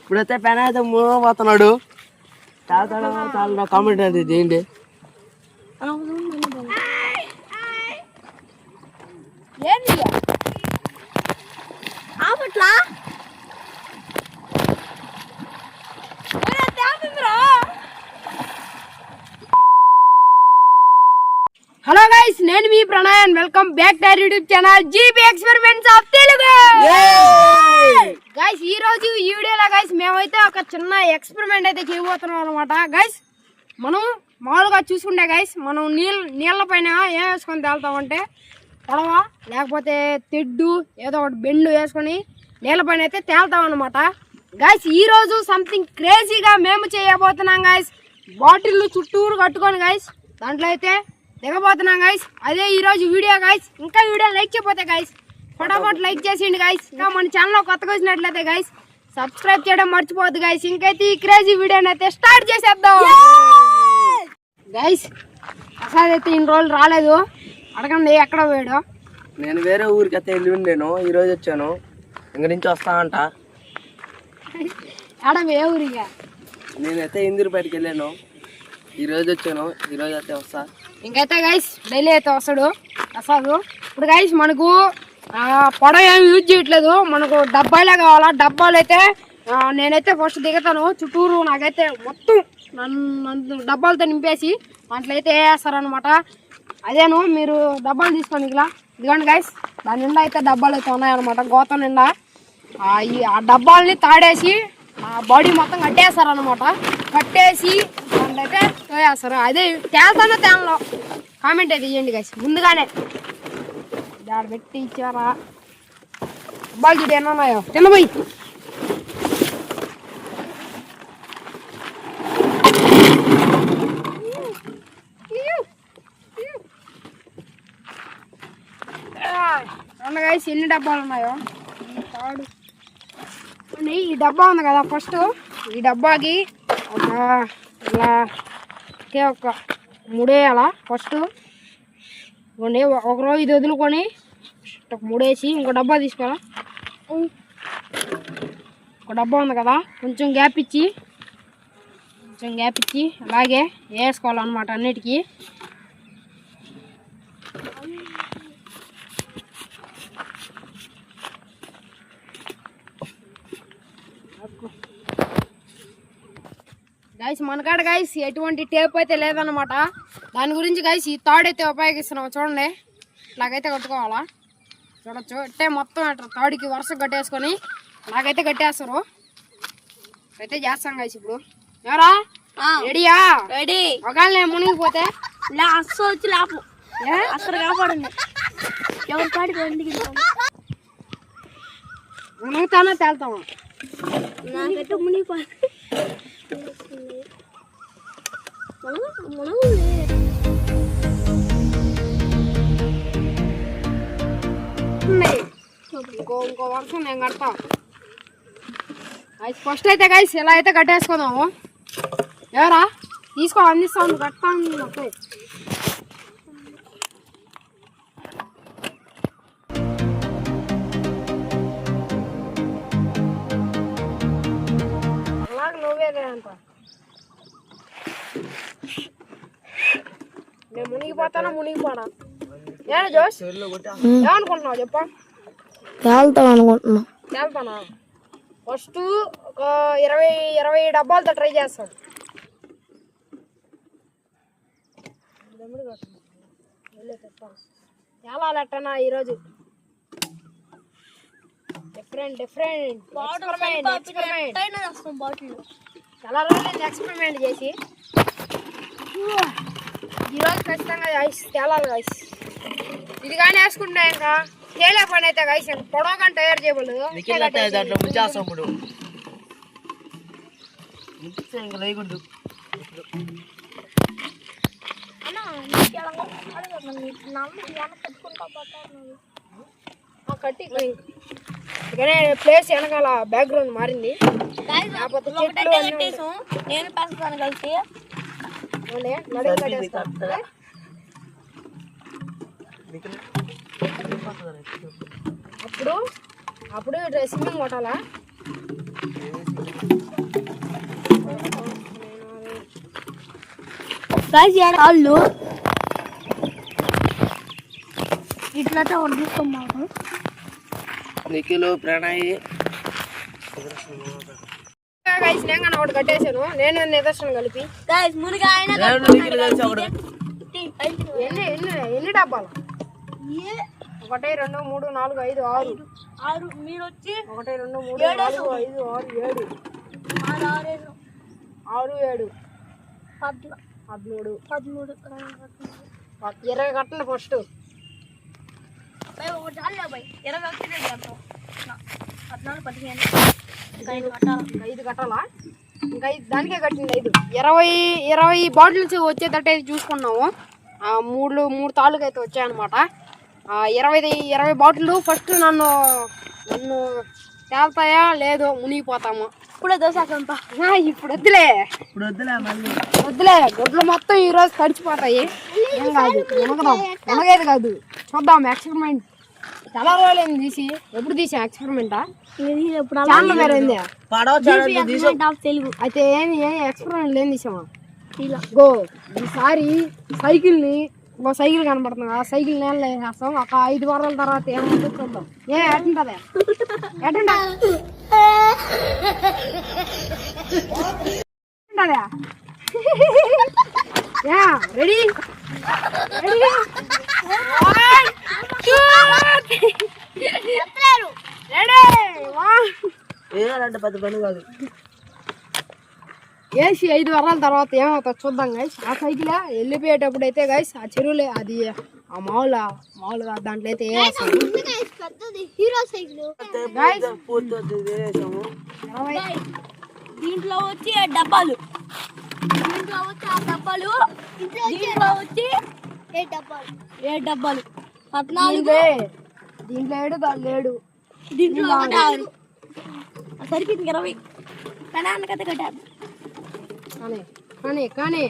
ఇప్పుడైతే పెన్ అయితే పోతున్నాడు. చాలా కామెంట్ అది చేయండి. హలో గైస్, నేను మీ Pranay and welcome back to our YouTube channel GB experiments of Telugu. Guys ఈ రోజు ఈ వీడియోలో గైస్ మేమైతే ఒక చిన్న ఎక్స్పెరిమెంట్ అయితే చేయబోతున్నాం అనమాట. గైస్ మనం మామూలుగా చూసుకుంటే గైస్ మనం నీళ్ళ పైన ఏం వేసుకొని తేలుతామంటే పడవ లేకపోతే తెడ్డు ఏదో ఒకటి బెండు వేసుకొని నీళ్ళ పైన అయితే తేలుతాం అనమాట. గైస్ ఈ రోజు సంథింగ్ క్రేజీగా మేము చేయబోతున్నాం గైస్. బాటిల్ చుట్టూరు కట్టుకొని గైస్ దాంట్లో అయితే దిగబోతున్నాం గైస్. అదే ఈ రోజు వీడియో గైస్. ఇంకా వీడియో లైక్ చేయకపోతే గైస్ ఫటాఫట్ లైక్ చేసేయండి గైస్. ఇంకా మన ఛానల్ కొత్తగా వచ్చినట్లయితే గైస్ సబ్స్క్రైబ్ చేయడం మర్చిపోవద్దు గైస్. ఇంకైతే ఈ క్రేజీ వీడియోని అయితే స్టార్ట్ చేసేద్దాం గైస్. ప్రసాద్ అయితే ఇన్ని రోజులు రాలేదు, అడగండి ఎక్కడ పోయాడు. నేను వేరే ఊరికి అయితే వెళ్ళి ఉండేను, ఈ రోజు వచ్చాను. ఇంక నుంచి వస్తా అంట. ఆడ ఏ ఊరిగా? నేనైతే ఇందిరిపేటకి వెళ్ళాను, ఈ రోజు వచ్చాను. ఈ రోజు అయితే వస్తా. ఇంకైతే గైస్ డైలీ అయితే వస్తాడు ప్రసాద్. ఇప్పుడు గైస్ మనకు పొడవ ఏమి యూజ్ చేయట్లేదు, మనకు డబ్బాలే కావాలా. డబ్బాలు అయితే నేనైతే ఫస్ట్ దిగుతాను. చుట్టూరు నాకైతే మొత్తం నన్ను డబ్బాలతో నింపేసి దాంట్లో అయితే వేస్తారనమాట. అదేను మీరు డబ్బాలు తీసుకోండి ఇలా. ఇదిగోండి గైస్, దాని నిండా అయితే డబ్బాలు అయితే ఉన్నాయన్నమాట. గోతం నిండా ఆ డబ్బాలని తాడేసి బాడీ మొత్తం కట్టేస్తారనమాట. కట్టేసి దాంట్లో అయితే వేస్తారు. అదే తేల్తానో తేలలో కామెంట్ అయితే ఇవ్వండి గైస్ ముందుగానే. దాడ పెట్టి ఇచ్చారా డబ్బాలు చూడు ఎన్ని ఉన్నాయో. తినబోయి గైస్ ఎన్ని డబ్బాలు ఉన్నాయో. ఈ డబ్బా ఉంది కదా, ఫస్ట్ ఈ డబ్బాకి ఇలా ఒక మూడేయాల. ఫస్ట్ ఒక రోజు ఇది వదులుకొని ఒక మూడేసి ఇంకో డబ్బా తీసుకోవాలా. ఒక డబ్బా ఉంది కదా, కొంచెం గ్యాప్ ఇచ్చి అలాగే వేసుకోవాలన్నమాట అన్నిటికీ. గైస్ మనకాడ గైస్ ఎటువంటి టేప్ అయితే లేదన్నమాట. దాని గురించి గైస్ ఈ తాడైతే ఉపయోగిస్తున్నాం. చూడండి ఇలాగైతే కట్టుకోవాలా. చూడొచ్చు అంటే మొత్తం తాడికి వరుస కట్టేసుకొని ఇలాగైతే కట్టేస్తారు. అయితే చేస్తాం గైస్. ఇప్పుడు ఎవరా రెడీయా? రెడీ. ఒకవేళ నేను మునిగిపోతే అస్సలు వచ్చి లేపు అసలు కాపాడండి. ఎవరి తాడికి మునుగుతానో తేలుతామా? నాకైతే మునిగిపో ఇంకో వర్షం నేను కడతా. ఫస్ట్ అయితే గైస్ ఇలా అయితే కట్టేసుకుందాము. ఎవరా తీసుకో అందిస్తాను కట్టాను. అలాగే నువ్వేదే అంట. నేను మునిగిపోతానా మునిగిపోనా? నేను జోష్ ఏమనుకుంటున్నావు చెప్పా? తేలుతావు అనుకుంటున్నా. తేలుతానా? ఫస్ట్ ఒక 20 డబ్బాలతో ట్రై చేస్తాను. తేలాలట్టనా ఈరోజు డిఫరెంట్ చాలా రోజులు ఎక్స్పెరిమెంట్ చేసి ఈరోజు ఖచ్చితంగా ఐస్ తేలాలి గైస్. ఇది కానీ వేసుకుంటే ఇంకా తేలే పని అయితే గైస్ పొడవ కానీ తయారు చేయబోలేదు. కట్టి ఇకనే ప్లేస్ వెనకాల బ్యాక్గ్రౌండ్ మారింది. నేను పెడతాను కలిసి అప్పుడు స్విమ్మింగ్ కొట్టాలా. వాళ్ళు ఇట్లా తీసుకోమాకు నిఖిలు ప్రణయ్ గైస్ నేను కానీ ఒకటి కట్టేశాను, నేను నిదర్శనం కలిపి. నిఖిల్ కలిసి ఒకడు ఎన్ని డబ్బాలు? 1 2 3 4 5 6 మీరు వచ్చి 1 2 3 4 5 6 7 6 7 13 20 కట్టండి ఫస్ట్. 5 కట్టాలా? ఇంకా దానికే కట్టింది 5. 20 బాటిల్స్ వచ్చేటట్టు చూసుకున్నాము. 3 తాళ్ళకి అయితే వచ్చాయన్నమాట. 20 బాటిల్ ఫస్ట్ నన్ను తేల్తాయా లేదో మునిగిపోతాము. ఇప్పుడే దోసాకంప ఇప్పుడు వద్దులే గుడ్లు మొత్తం ఈరోజు తడిచిపోతాయి. ఏం కాదు, ఎనగేది కాదు, చూద్దాం ఎక్స్పెరిమెంట్. చాలా రోజులు తీసి ఎప్పుడు తీసాం ఎక్స్పెరిమెంటా? ఛానల్ పేరైంది తెలుగు అయితే ఏం ఎక్స్పెరిమెంట్ ఏం తీసామా? గో ఈసారి సైకిల్ని సైకిల్ కనబడుతుంది, ఆ సైకిల్ నేలలో వేసేస్తాం. ఒక 5 వారాల తర్వాత ఏమంటే చూద్దాం. ఎట్టుంటదా రెడీ ఏదంటే పెద్ద పని కాదు. వేసి 5 వారాల తర్వాత ఏమవుతా చూద్దాం గైస్. ఆ సైకిల్ వెళ్ళిపోయేటప్పుడు అయితే గైస్ ఆ చెరువులే అది ఆ మామూలుగా దాంట్లో అయితే హీరో సైకిల్ దీంట్లో వచ్చి డబ్బాలు, దీంట్లో వచ్చి 14 దీంట్లో 7 దాంట్లో 7 దీంట్లో 6 సరిపోయింది 20 పెనాన్న కథ కట్టారు. కానీ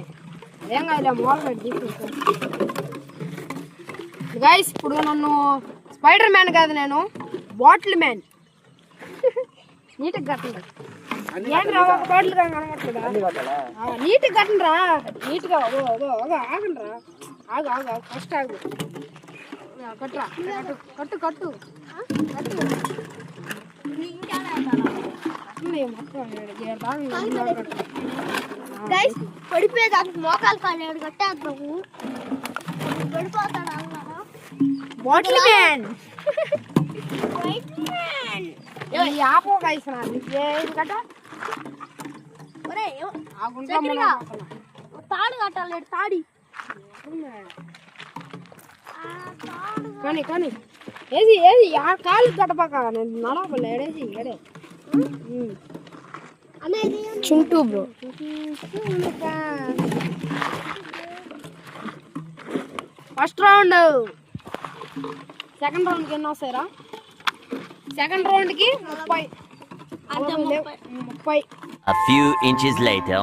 ఏం కాదు మామూలుగా తీసుకుంటాను గైస్. ఇప్పుడు నన్ను స్పైడర్ మ్యాన్ కాదు, నేను బాటిల్ మ్యాన్. నీట్గా కట్టండి. ఏంట్రా ఒక బాటిల్ కనబడుతుందా? నీట్గా కట్టండి రా, నీట్గా ఆగండి రా. ఆగు ఫస్ట్ ఆగు. కట్టురా, కట్టు పడిపోయేదానికి మోకాలు కాలేడు కట్టేద్దాము. పడిపోతాడు బాటిల్ మ్యాన్. ఆపో గైస్ కట్ట తాడు కట్టాలి. తాడి కానీ ఏది ఆ కాలు కట్టపాక నేను నడవలే ఏడేసి ఏడే చుంటూ బ్రో. First round. సెకండ్ రౌండ్కి ఎన్ని వస్తాయిరా? సెకండ్ రౌండ్కి 30. A few inches later.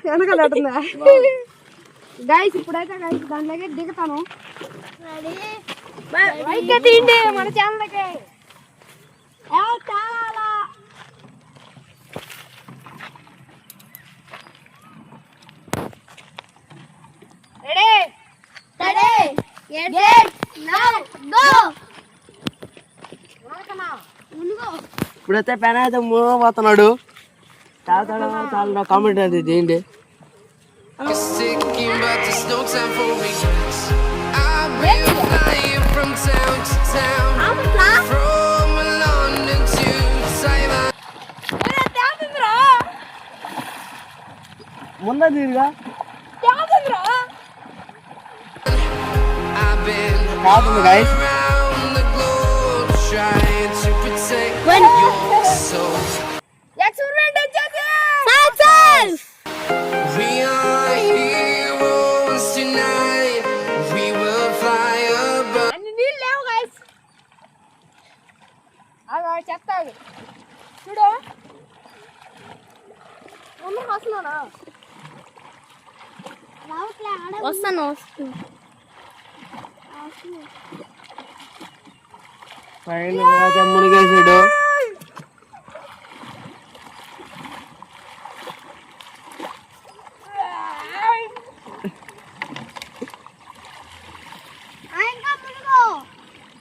వెనకాల గైస్ ఇప్పుడైతే గైస్ దాంట్లోకి దిగుతాను. తీయండి మన ఛానల్కి. ఇప్పుడైతే పెన అయితే పోతున్నాడు. చాలా కామెంట్ అది చేయండి. ముందా తీరుగా కాదు గైస్. చెప్తాడు చూడు వస్తున్నానా? వస్తాను ఫైనల్ మునిగేసాడు.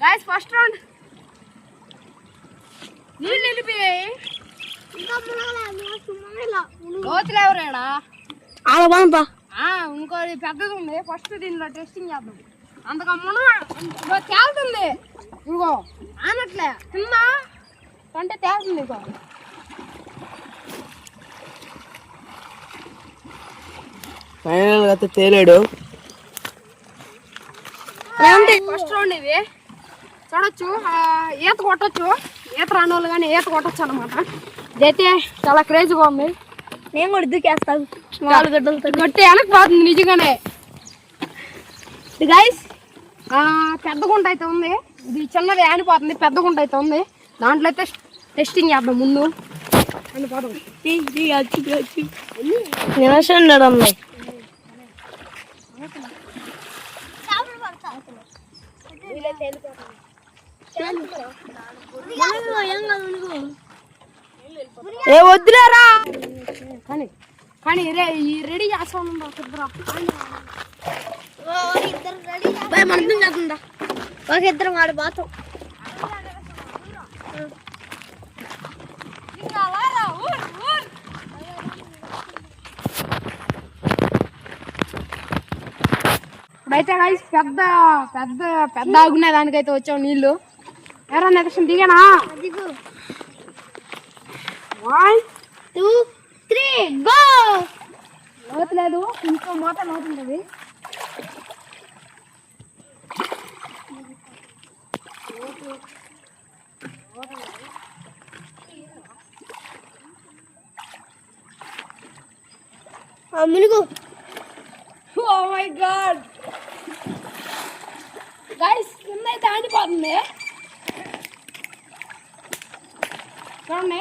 గైస్ ఫస్ట్ రౌండ్ నీళ్ళు వెళ్ళిపోయాయి. లోతులు ఎవరేడా ఆడబాంపా ఇంకోటి పెద్దది ఉంది. ఫస్ట్ దీనిలో టెస్టింగ్ చేద్దాం. అంతగా తేలుతుంది. ఇగో ఆనట్లే కింద అంటే తేలుతుంది. ఇగో ఫైనల్ అయితే తేలాడు. ఫస్ట్ రౌండ్ ఇది చూడొచ్చు. ఈత కొట్టచ్చు. ఈత రాని వాళ్ళు కానీ ఈత కొట్టచ్చు అనమాట. ఇదైతే చాలా క్రేజీగా ఉంది. నేను కూడా దూకేస్తాను. స్మాల్ గడ్డలతో గట్టి వెనక్కి పోతుంది నిజంగానే. గైస్ పెద్ద గుంట అయితే ఉంది. ఇది చిన్నది ఆనిపోతుంది. పెద్ద గుంట అయితే ఉంది. దాంట్లో అయితే టెస్టింగ్ చేద్దాం ముందు. ఆనిపోతాం. నిమిషం ఉన్నాయి. ఏ వద్దులేరా కానీ కానీ ఈ రెడీ చేస్తాను. మనతో చేస్తుందా ఒక ఇద్దరం వాడు బాతం. ఇప్పుడైతే గైస్ పెద్ద పెద్ద పెద్ద ఆగునే దానికైతే వచ్చావు నీళ్ళు. ఎవరన్నా ఎక్షన్ దిగానా? 1 2 3 గో. లోతు లేదు. ఇంకో మూత లోతుంటది. మునుగు. ఓ మై గాడ్ గైస్ కింద అయితే ఆడిపోతుంది. చూడండి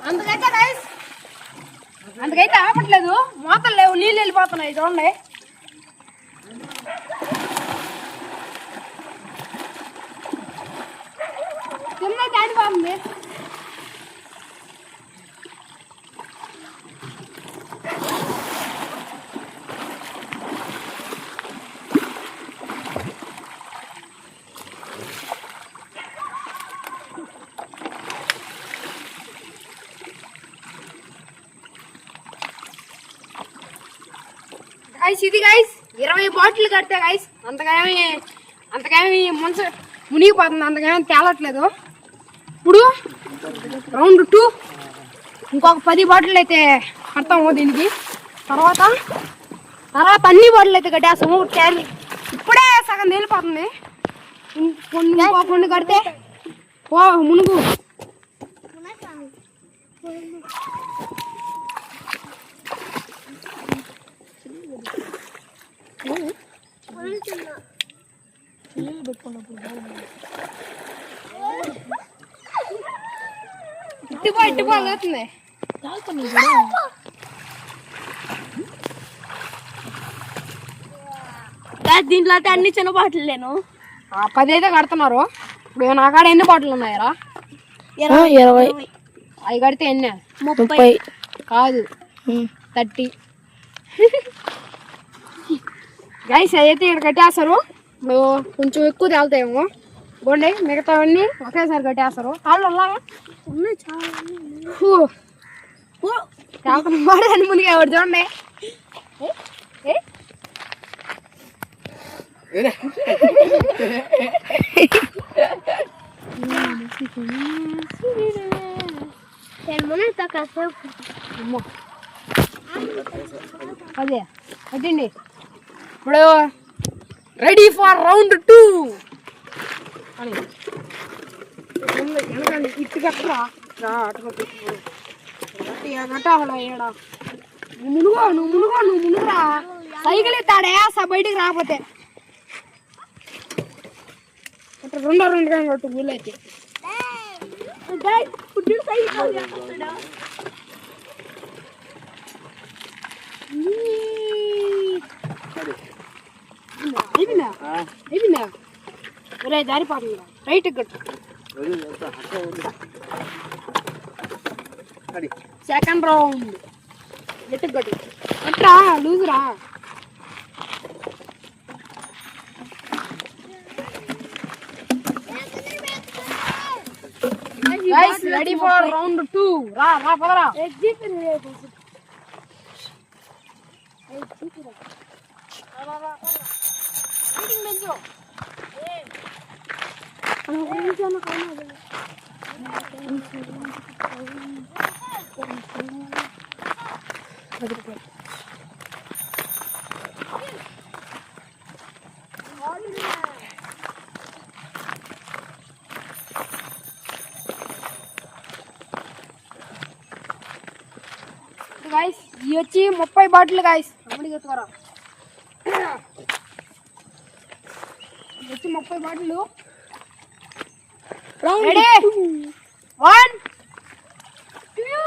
అందుకైతే గైస్ అందుకైతే ఆపట్లేదు. మూతలు లేవు. నీళ్ళు వెళ్ళిపోతున్నాయి. చూడండి కింద అయితే ఆడిపోతుంది. గైస్ ఇది గైస్ 20 బాటిల్ కడితే గైస్ అంతకేమి మనసు మునిగిపోతుంది. అంతకేమీ తేలట్లేదు. ఇప్పుడు రౌండ్ 2 ఇంకొక 10 బాటిల్ అయితే కడతాము దీనికి. తర్వాత అన్ని బాటిల్ అయితే కట్టేస్తాము. ఇప్పుడే సగం తేలిపోతుంది. కొన్ని కడితే ఓ మునుగు. ఇట్టిపో అవుతుంది. దీంట్లో అయితే అన్ని చిన్న బాటిల్ లేను. 10 అయితే కడుతున్నారు. ఇప్పుడు నా కాడ ఎన్ని బాటిల్ ఉన్నాయరా? 20. అవి కడితే ఎన్ని? 30 కాదు 30. గైస్ అయితే ఇక్కడ కట్టేస్తారు. ఇప్పుడు కొంచెం ఎక్కువ తేలుతాయేమో. గోండి మిగతావన్నీ ఒకేసారి కట్టేస్తారు. కాళ్ళు అలాగా తేలుతున్న ముందుగా ఎవరు చూడండి. అదే కట్టండి. ఇప్పుడు రెడీ ఫర్ రౌండ్ 2 అని ఇటు కట్టరా ఏడా నువ్వు మునుగురా. సైకిల్ ఎత్తాడే బయటికి రాకపోతే. రెండో కట్టు వీళ్ళైతే ఫుడ్ సైడ్ అయిపోయిందా ఒరే జారిపోతుందా రైట్ కట్టు సెకండ్ రౌండ్ గట్టి కట్టు అట్రా లూజ్ రా Guys, ready for round 2. Ra, padara. Guys ये వచ్చి 30 బాటిల్ गाइस అమ్మడి గట్టురా వచ్చి 30 బాటిల్ రెడీ 1 2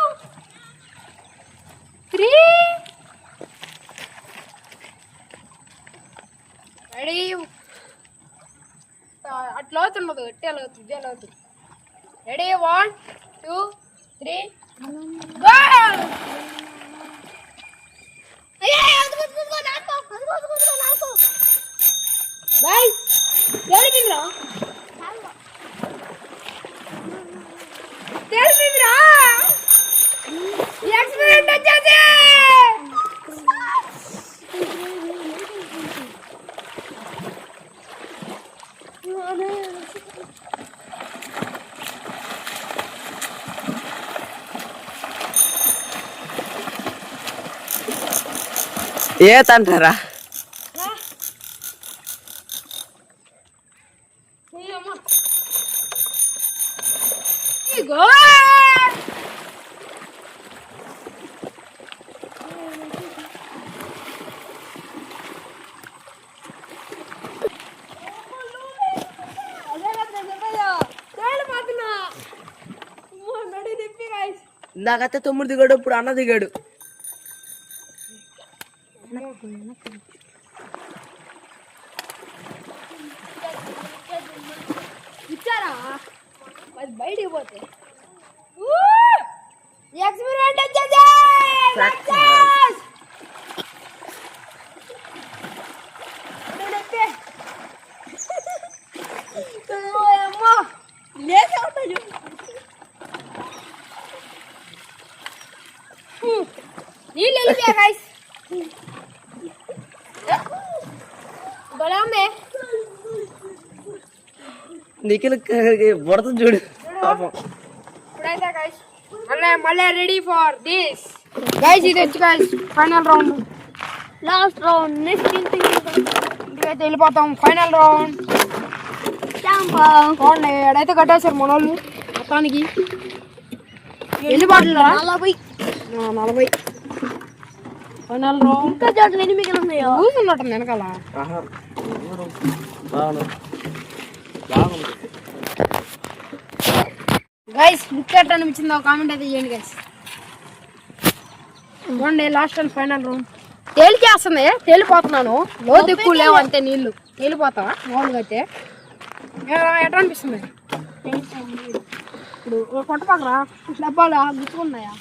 3 రెడీ అట్లా అవుతున్నది ఎట్టేలా అవుతుంది ఇదేలా అవుతుంది ready 1 2 3 go Guys, tell me bro. Tell me bro. Experiment వచ్చేది. ఏ తంటారా Go! ఇందాకైతే తమ్ముడు దిగాడు ఇప్పుడు అన్న దిగాడు ఇచ్చారా అది బయటికి పోతే ఎక్స్పెరిమెంట్ వచ్చేది నీళ్ళు వెళ్ళిపోయా గైస్ బలమే నిఖిల్ బుడత చూడు పాపం ఇప్పుడైతే గైస్ మళ్ళీ రెడీ ఫర్ దిస్ గైస్ ఇది వచ్చి guys final round last round next ఇంటికైతే వెళ్ళిపోతాం ఫైనల్ రౌండ్ చూడండి ఎడైతే కట్టేశారు మన వాళ్ళు మొత్తానికి వెళ్ళిపోతుందా 40 ఫైనల్ రౌండ్ ఇంకా జోట్లు ఎన్ని మిగిలి ఉన్నాయో కూర్చున్నట్టుంది వెనకాల గైస్ ముఖ్యట్ అనిపించిందో కామెంట్ అయితే చేయండి గైస్ చూడండి లాస్ట్ అండ్ ఫైనల్ రౌండ్ తేలికేస్తుంది తేలిపోతున్నాను లోతు ఎక్కువ లేవు అంతే నీళ్ళు తేలిపోతా మామూలుగా అయితే ఎట్లా అనిపిస్తుంది ఇప్పుడు కొట్టపక్కరా డబ్బాలు గుచ్చుకున్నాయా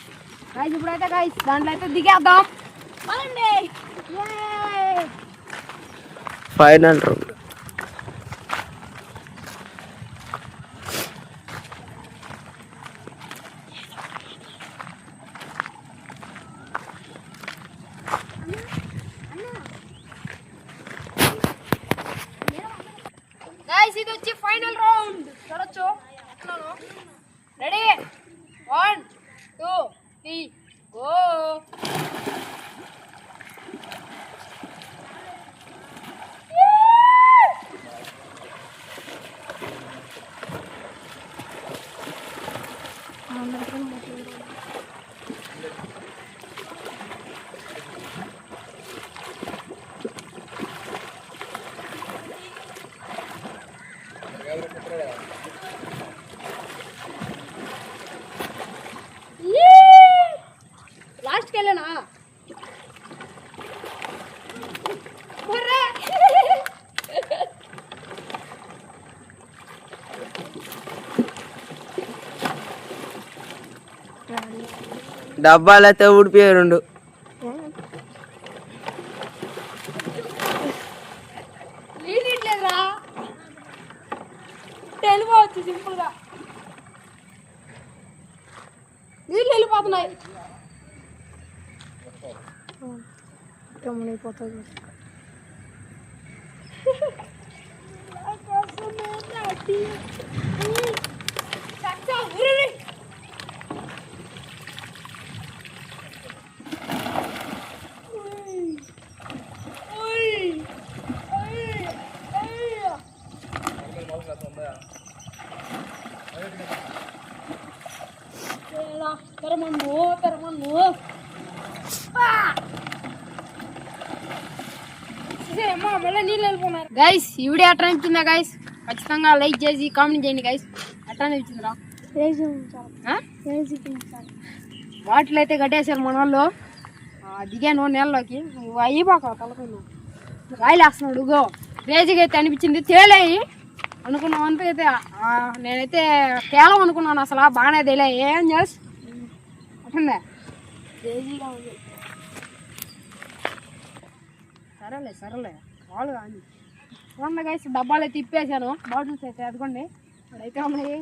గైస్ ఇప్పుడైతే గైస్ దాంట్లో అయితే దిగేద్దాం ఫైనల్ రౌండ్ గైస్ ఇది వచ్చి ఫైనల్ రౌండ్ చూడొచ్చు రెడీ 1 2 3 గో డబ్బాలు అయితే ఊడిపోయాయి 2. నీళ్ళట్లేదురా వెళ్ళిపోవచ్చు సింపుల్ గా. నీళ్ళు వెళ్ళిపోతున్నాయి. అయిపోతుంది. గైస్ ఈ వీడియో ఎట్లా అనిపించిందా గైస్? ఖచ్చితంగా లైక్ చేసి కామెంట్ చేయండి గైస్. ఎట్లా అనిపించిందిరా? వాటిలో అయితే కట్టేశారు మన వాళ్ళు. దిగాను నీళ్ళలోకి. నువ్వు అయిపోక తలకొని రాయిలేస్తున్నాడు. గో క్రేజీగా అయితే అనిపించింది. తేలేయి అనుకున్నాం అంతా అయితే. నేనైతే తేలం అనుకున్నాను అసలు. బాగానే తేలే. ఏం చేసి అట్టుందే క్రేజీగా ఉంది. సరేలే వాళ్ళు కానీ చూడండి గైస్. డబ్బాలు అయితే తిప్పేసాను. బాటిల్స్ అయితే అదిగోండి అక్కడైతే ఉన్నాయి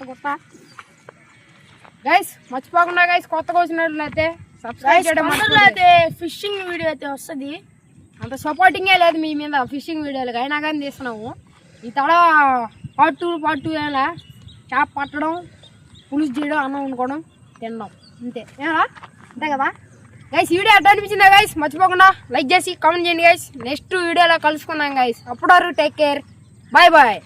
కొత్త గైస్. మర్చిపోకుండా గైస్ కొత్తగా వచ్చినట్లయితే సబ్స్క్రైబ్ చేయడం. అయితే ఫిషింగ్ వీడియో అయితే వస్తుంది. అంత సపోర్టింగే లేదు మీ మీద ఫిషింగ్ వీడియోలకు. అయినా కానీ తీస్తున్నాము. ఈ తడ పార్ట్ 2 ఏలా చేప పట్టడం, పులుసు చేయడం, అన్నం వండుకోవడం, తినడం అంతే. ఏమరా అంతే కదా గైస్? వీడియో ఎట్లా అనిపించిందా గైస్? మర్చిపోకుండా లైక్ చేసి కామెంట్ చేయండి గైస్. నెక్స్ట్ వీడియోలో కలుసుకున్నాం గైస్. అప్పుడు టేక్ కేర్. బాయ్.